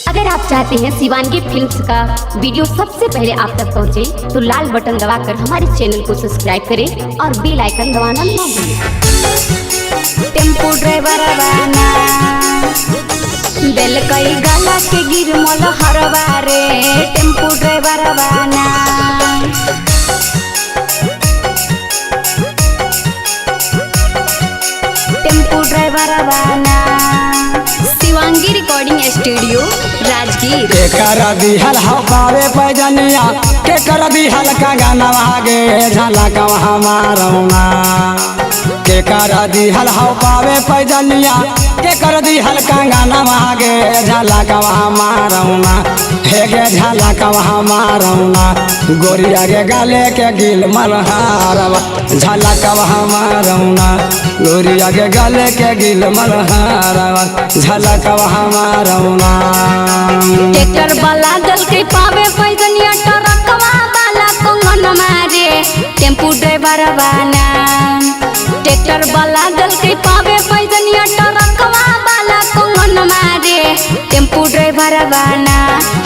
अगर आप चाहते हैं शिवांगी फिल्म्स का वीडियो सबसे पहले आप तक पहुंचे, तो लाल बटन दबाकर हमारे चैनल को सब्सक्राइब करें और बेल आइकन दबाना ना भूलें। टेम्पो ड्राइवर बाना दिल कई गला के गिर मोल हरवा रे। टेम्पो ड्राइवर बाना टेम्पो ड्राइवर बाना शिवांगी रिकॉर्डिंग स्टूडियो राजगीर। के कर दिहल हवावे पैजनिया के कर दिहल का गाना आगे झलक हमारौना के कर दिहल हवावे पैजनिया के कर दिहल का गाना आगे झलक हमारौना हे गे झलक हमारौना गोरिया के गले के गिल मलहारवा झलक हमारौना गोरिया के गले के गिल मलहारवा झलक हमारौना। ट्रैक्टर वाला दल के पावे पैदनिया ट्रकवा वाला कंगन मारे। टेम्पो ड्राइवर बाना ट्रैक्टर वाला दल के पावे पैदनिया ट्रकवा वाला कंगन मारे। टेम्पो ड्राइवर बाना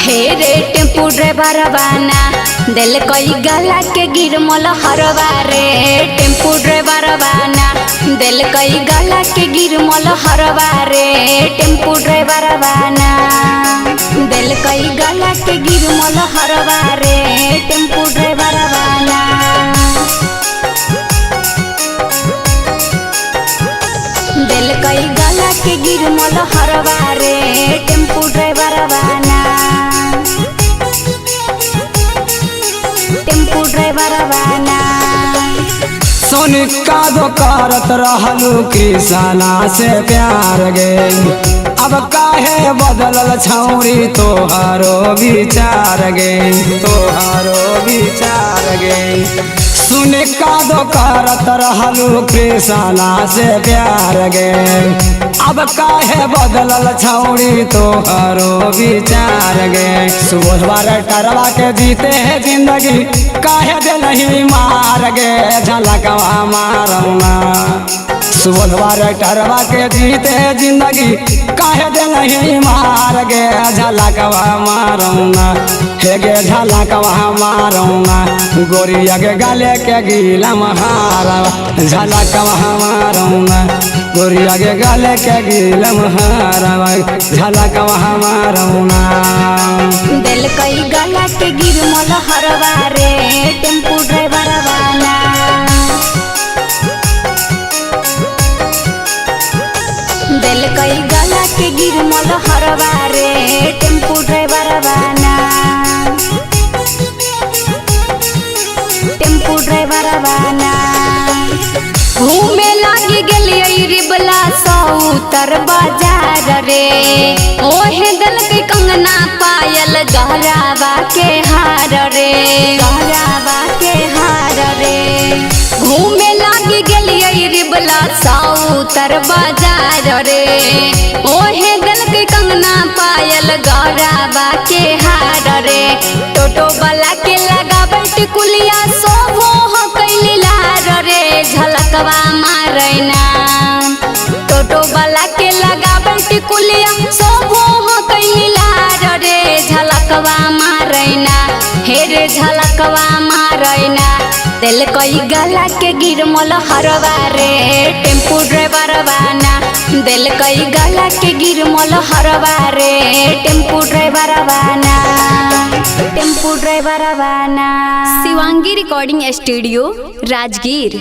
हे रे टेम्पो ड्राइवर बाना दिल कई गला के गिर मोल हरवा रे। टेम्पो ड्राइवर बाना दिल कई गला के गिर मोल हरवा रे। टेम्पो ड्राइवर बाना दिल कई गला के गिर मोल हरवा रे। टेम्पो ड्राइवर बाना दिल कई गला के गिर मोल हरवा रे। टेम्पो ड्राइवर बाना टेम्पो ड्राइवर बाना सोनिका दो करत रहलू कृष्णा से प्यार गे अब काहे बदलल छौरी तोहारो विचार गे तोहारो विचार गे। सुनिका दो करत रहलू कृष्णा से प्यार गे अब काहे बदलल छौरी तोहारो विचार गे। सुबह टरवा के जीते है जिंदगी काहे दे नहीं मार गे झलकवा मारौना। सुबह टरवा के जीते जिंदगी काहे दे नहीं मार गे झलकवा मारौना हे गे झलकवा मारौना गोरिया के गले के गीला महारवा झलकवा मारौना गोरिया के गले के गीला महारवा झलकवा मारौना। दिल कई गला के गिर मोल हरवा रे। टेम्पो ड्राइवर बाना दिल कई गला के गिर मोल हरवा रे। टेम्पो ड्राइवर बाना टेम्पो ड्राइवर बाना घूमे लागी गेलियै रिबला सौतर बाजार रे। ओहे दल के कंगना पायल गहरावा के हार रे गहरावा के हार रे। घूमे लागी गेलियै रिबला सौतर बाजार रे। ओहे दल के कंगना पायल गहरावा के हार रे। टोटो वाला के लगाबै टिकुलिया सोभो हो कैली लार रे झलकवा मारैना। टोटो वाला के लगाबै टिकुलिया सोभो हो कैली लार रे झलकवा मारैना हे रे झलकवा मारैना दिल कई गला के गिर मोल हरवा रे। टेम्पो ड्राइवर बाना दिल कई गला के गिर मोल हरवा रे। टेम्पो ड्राइवर बाना टेम्पो ड्राइवर बाना शिवांगी रिकॉर्डिंग स्टूडियो राजगीर।